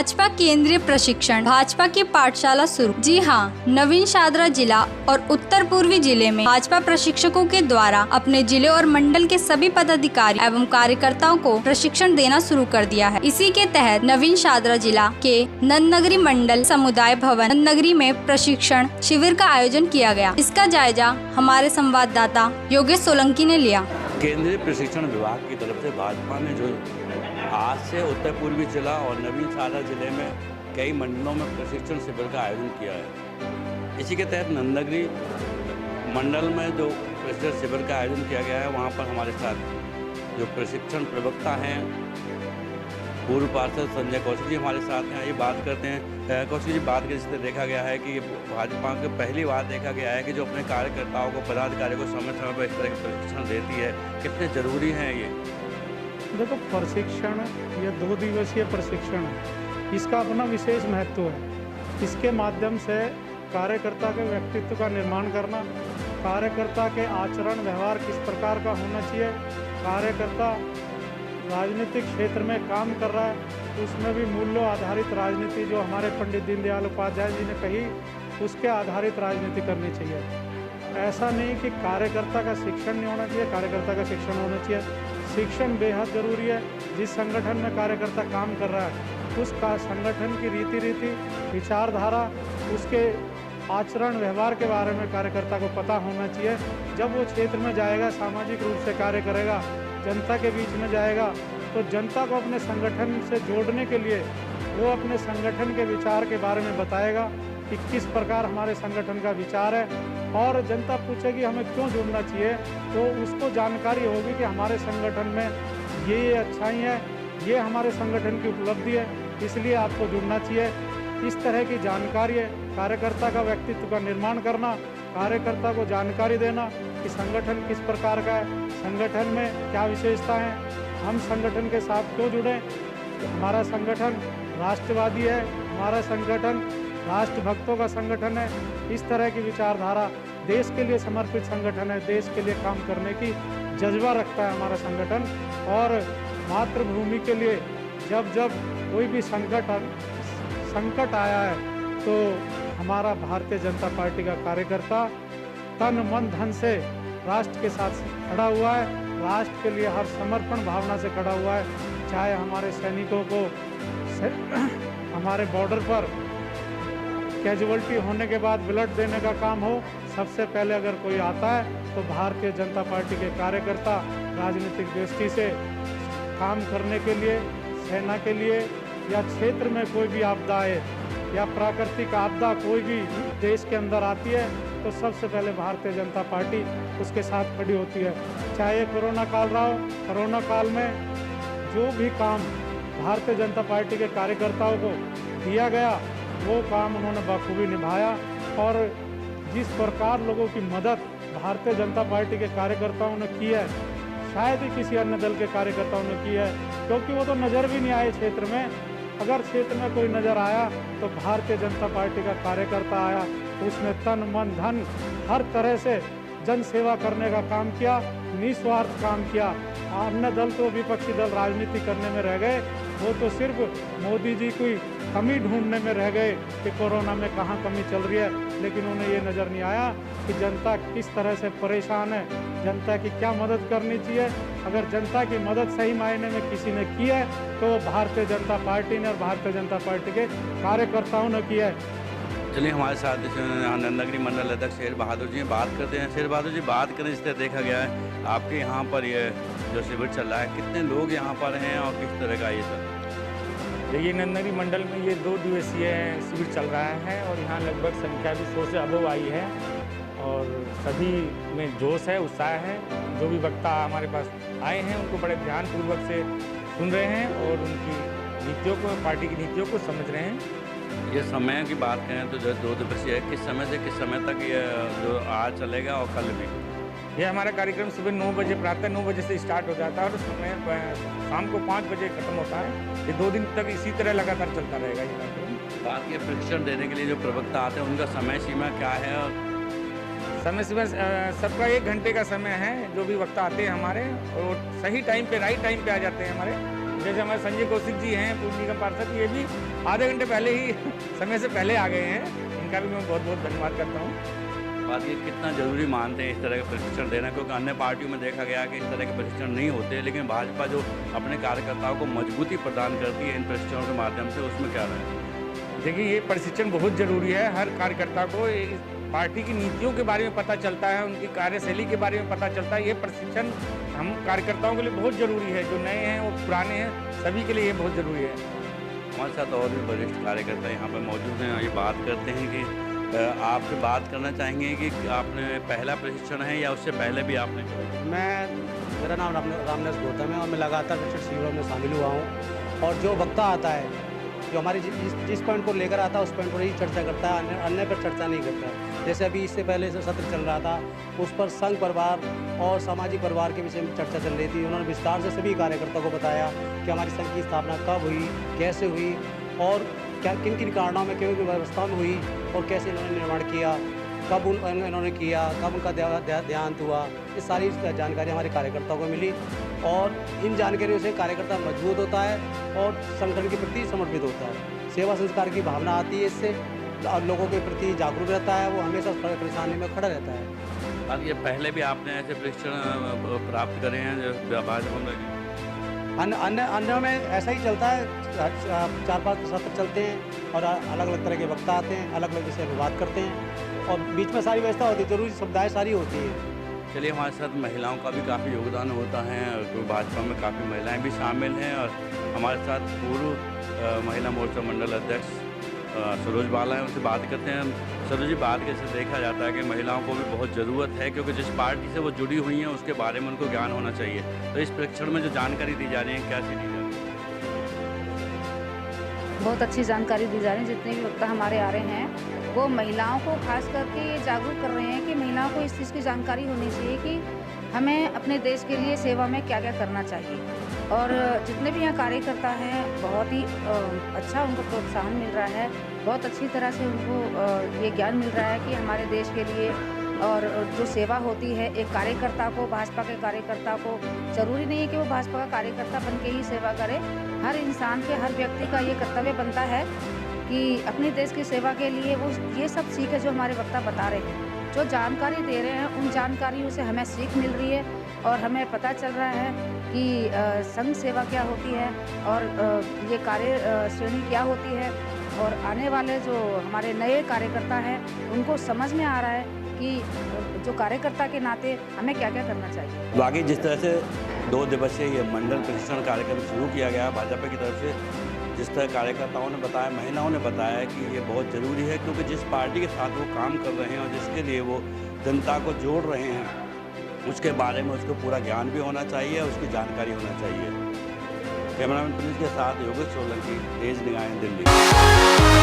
भाजपा केंद्रीय प्रशिक्षण भाजपा की पाठशाला शुरू। जी हाँ, नवीन शादरा जिला और उत्तर पूर्वी जिले में भाजपा प्रशिक्षकों के द्वारा अपने जिले और मंडल के सभी पदाधिकारी एवं कार्यकर्ताओं को प्रशिक्षण देना शुरू कर दिया है। इसी के तहत नवीन शादरा जिला के नंदनगरी मंडल समुदाय भवन नंदनगरी में प्रशिक्षण शिविर का आयोजन किया गया। इसका जायजा हमारे संवाददाता योगेश सोलंकी ने लिया। केंद्रीय प्रशिक्षण विभाग की तरफ से भाजपा ने जो आज से उत्तर पूर्वी जिला और नवीन शादरा जिले में कई मंडलों में प्रशिक्षण शिविर का आयोजन किया है। इसी के तहत नंदनगरी मंडल में जो प्रशिक्षण शिविर का आयोजन किया गया है, वहाँ पर हमारे साथ जो प्रशिक्षण प्रवक्ता हैं पूर्व पार्षद संजय कौशिक जी हमारे साथ हैं। ये बात करते हैं कौशिक जी, बात के जिससे देखा गया है कि भाजपा को पहली बार देखा गया है कि जो अपने कार्यकर्ताओं को पदाधिकारियों को समय समय पर इस तरह के प्रशिक्षण देती है, कितने जरूरी हैं ये? देखो, प्रशिक्षण ये 2 दिवसीय प्रशिक्षण है, इसका अपना विशेष महत्व है। इसके माध्यम से कार्यकर्ता के व्यक्तित्व का निर्माण करना, कार्यकर्ता के आचरण व्यवहार किस प्रकार का होना चाहिए, कार्यकर्ता राजनीतिक क्षेत्र में काम कर रहा है उसमें भी मूल्यों आधारित राजनीति जो हमारे पंडित दीनदयाल उपाध्याय जी ने कही, उसके आधारित राजनीति करनी चाहिए। ऐसा नहीं कि कार्यकर्ता का शिक्षण नहीं होना चाहिए, कार्यकर्ता का शिक्षण होना चाहिए। शिक्षण बेहद ज़रूरी है। जिस संगठन में कार्यकर्ता काम कर रहा है उसका संगठन की रीति विचारधारा, उसके आचरण व्यवहार के बारे में कार्यकर्ता को पता होना चाहिए। जब वो क्षेत्र में जाएगा, सामाजिक रूप से कार्य करेगा, जनता के बीच में जाएगा, तो जनता को अपने संगठन से जोड़ने के लिए वो अपने संगठन के विचार के बारे में बताएगा कि किस प्रकार हमारे संगठन का विचार है, और जनता पूछेगी हमें क्यों जुड़ना चाहिए, तो उसको जानकारी होगी कि हमारे संगठन में ये अच्छाई है, ये हमारे संगठन की उपलब्धि है, इसलिए आपको जुड़ना चाहिए। इस तरह की जानकारी है। कार्यकर्ता का व्यक्तित्व का निर्माण करना, कार्यकर्ता को जानकारी देना कि संगठन किस प्रकार का है, संगठन में क्या विशेषता है, हम संगठन के साथ क्यों जुड़ें, हमारा संगठन राष्ट्रवादी है, हमारा संगठन राष्ट्रभक्तों का संगठन है। इस तरह की विचारधारा, देश के लिए समर्पित संगठन है, देश के लिए काम करने की जज्बा रखता है हमारा संगठन। और मातृभूमि के लिए जब जब कोई भी संकट आया है तो हमारा भारतीय जनता पार्टी का कार्यकर्ता तन मन धन से राष्ट्र के साथ खड़ा हुआ है, राष्ट्र के लिए हर समर्पण भावना से खड़ा हुआ है। चाहे हमारे सैनिकों को हमारे बॉर्डर पर कैजुअल्टी होने के बाद ब्लड देने का काम हो, सबसे पहले अगर कोई आता है तो भारतीय जनता पार्टी के कार्यकर्ता राजनीतिक दृष्टि से काम करने के लिए, सेना के लिए, या क्षेत्र में कोई भी आपदा है या प्राकृतिक आपदा कोई भी देश के अंदर आती है तो सबसे पहले भारतीय जनता पार्टी उसके साथ खड़ी होती है। चाहे कोरोना काल रहा हो, कोरोना काल में जो भी काम भारतीय जनता पार्टी के कार्यकर्ताओं को दिया गया वो काम उन्होंने बखूबी निभाया। और जिस प्रकार लोगों की मदद भारतीय जनता पार्टी के कार्यकर्ताओं ने की है, शायद ही किसी अन्य दल के कार्यकर्ताओं ने की है, क्योंकि वो तो नज़र भी नहीं आए क्षेत्र में। अगर क्षेत्र में कोई नज़र आया तो भारतीय जनता पार्टी का कार्यकर्ता आया, उसने तन मन धन हर तरह से जन सेवा करने का काम किया, निस्वार्थ काम किया। अन्य दल तो विपक्षी दल राजनीति करने में रह गए, वो तो सिर्फ मोदी जी की कमी ढूंढने में रह गए कि कोरोना में कहाँ कमी चल रही है, लेकिन उन्हें ये नज़र नहीं आया कि जनता किस तरह से परेशान है, जनता की क्या मदद करनी चाहिए। अगर जनता की मदद सही मायने में किसी ने की है तो भारतीय जनता पार्टी ने और भारतीय जनता पार्टी के कार्यकर्ताओं ने की है। चलिए, हमारे साथ नंदनगरी मंडल अध्यक्ष शेर बहादुर जी बात करते हैं। शेर बहादुर जी, बात करें जिससे देखा गया है आपके यहाँ पर ये जो शिविर चल रहा है, कितने लोग यहाँ पर हैं और किस तरह का ये सब? देखिए, नंदनगरी मंडल में ये 2 दिवसीय शिविर चल रहा है और यहाँ लगभग संख्या भी 100 से अबव आई है और सभी में जोश है, उत्साह है। जो भी वक्ता हमारे पास आए हैं उनको बड़े ध्यानपूर्वक से सुन रहे हैं और उनकी नीतियों को, पार्टी की नीतियों को समझ रहे हैं। ये समय की बात करें तो जो 2 दिवसीय है, किस समय से किस समय तक ये जो आज चलेगा और कल भी? ये हमारा कार्यक्रम सुबह 9 बजे, प्रातः 9 बजे से स्टार्ट हो जाता है और समय शाम को 5 बजे खत्म होता है। ये 2 दिन तक इसी तरह लगातार चलता रहेगा ये कार्यक्रम। बात ये प्रशिक्षण देने के लिए जो प्रवक्ता आते हैं उनका समय सीमा क्या है? और समय सीमा सबका 1 घंटे का समय है। जो भी वक्ता आते हैं हमारे, और सही टाइम पे, राइट टाइम पे आ जाते हैं हमारे। जैसे हमारे संजय कौशिक जी हैं पूर्व निगम पार्षद, ये भी आधे घंटे पहले ही समय से पहले आ गए हैं। इनका भी मैं बहुत बहुत धन्यवाद करता हूँ। बात ये कितना ज़रूरी मानते हैं इस तरह का प्रशिक्षण देना, क्योंकि अन्य पार्टियों में देखा गया कि इस तरह के प्रशिक्षण नहीं होते, लेकिन भाजपा जो अपने कार्यकर्ताओं को मजबूती प्रदान करती है इन प्रशिक्षणों के माध्यम से, उसमें क्या रहे? देखिए, ये प्रशिक्षण बहुत ज़रूरी है। हर कार्यकर्ता को पार्टी की नीतियों के बारे में पता चलता है, उनकी कार्यशैली के बारे में पता चलता है। ये प्रशिक्षण हम कार्यकर्ताओं के लिए बहुत ज़रूरी है, जो नए हैं वो पुराने हैं, सभी के लिए ये बहुत ज़रूरी है। हमारे साथ और भी वरिष्ठ कार्यकर्ता यहाँ पर मौजूद हैं। ये बात करते हैं कि आपसे बात करना चाहेंगे कि आपने पहला प्रशिक्षण है या उससे पहले भी आपने? मेरा नाम रामनेस गौतम है और मैं लगातार प्रशिक्षण शिविरों में शामिल हुआ हूँ। और जो वक्ता आता है, जो हमारे जिस पॉइंट को लेकर आता है उस पॉइंट पर ही चर्चा करता है, अन्य पर चर्चा नहीं करता है। जैसे अभी इससे पहले जो सत्र चल रहा था उस पर संघ परिवार और सामाजिक परिवार के विषय में चर्चा चल रही थी। उन्होंने विस्तार से सभी कार्यकर्ताओं को बताया कि हमारी संघ की स्थापना कब हुई, कैसे हुई और क्या किन किन कारणों में, किन व्यवस्थाओं में हुई और कैसे इन्होंने निर्माण किया, कब इन्होंने किया, कब उनका देहांत हुआ। ये सारी जानकारी हमारे कार्यकर्ताओं को मिली और इन जानकारियों से कार्यकर्ता मजबूत होता है और संगठन के प्रति समर्पित होता है। सेवा संस्कार की भावना आती है इससे और लोगों के प्रति जागरूक रहता है, वो हमेशा परेशानी में खड़ा रहता है। अब ये पहले भी आपने ऐसे प्रशिक्षण प्राप्त करे हैं भाजपा में? अन्य में ऐसा ही चलता है, 4-5 सत्र चलते हैं और अलग अलग तरह के वक्ता आते हैं, अलग अलग विषय पर बात करते हैं और बीच में सारी व्यवस्था होती है, जरूरी सुविधाएं सारी होती हैं। चलिए, हमारे साथ महिलाओं का भी काफ़ी योगदान होता है, तो भाजपा में काफ़ी महिलाएं भी शामिल हैं और हमारे साथ पूर्व महिला मोर्चा मंडल अध्यक्ष सरोज बाला हैं, उनसे बात करते हैं। सरोज जी, बात कैसे देखा जाता है कि महिलाओं को भी बहुत ज़रूरत है, क्योंकि जिस पार्टी से वो जुड़ी हुई हैं उसके बारे में उनको ज्ञान होना चाहिए। तो इस प्रशिक्षण में जो जानकारी दी जा रही है, क्या दी जा रही है? बहुत अच्छी जानकारी दी जा रही है। जितने भी वक्ता हमारे आ रहे हैं वो महिलाओं को खास करके ये जागरूक कर रहे हैं कि महिलाओं को इस चीज़ की जानकारी होनी चाहिए कि हमें अपने देश के लिए सेवा में क्या क्या करना चाहिए। और जितने भी यहाँ कार्यकर्ता हैं बहुत ही अच्छा उनको प्रोत्साहन मिल रहा है, बहुत अच्छी तरह से उनको ये ज्ञान मिल रहा है कि हमारे देश के लिए और जो सेवा होती है एक कार्यकर्ता को, भाजपा के कार्यकर्ता को ज़रूरी नहीं है कि वो भाजपा का कार्यकर्ता बन के ही सेवा करे। हर इंसान के, हर व्यक्ति का ये कर्तव्य बनता है कि अपने देश की सेवा के लिए वो ये सब सीखे जो हमारे वक्ता बता रहे हैं, जो जानकारी दे रहे हैं, उन जानकारियों से हमें सीख मिल रही है और हमें पता चल रहा है कि संघ सेवा क्या होती है और ये कार्य श्रेणी क्या होती है। और आने वाले जो हमारे नए कार्यकर्ता हैं उनको समझ में आ रहा है कि जो कार्यकर्ता के नाते हमें क्या क्या करना चाहिए। बाकी जिस तरह से 2 दिवसीय ये मंडल प्रशिक्षण कार्यक्रम शुरू किया गया भाजपा की तरफ से, जिस तरह कार्यकर्ताओं ने बताया, महिलाओं ने बताया कि ये बहुत ज़रूरी है, क्योंकि जिस पार्टी के साथ वो काम कर रहे हैं और जिसके लिए वो जनता को जोड़ रहे हैं उसके बारे में उसको पूरा ज्ञान भी होना चाहिए, उसकी जानकारी होना चाहिए। कैमरामैन पुलिस के साथ योगेश सोलंकी, तेज निगाहें, दिल्ली।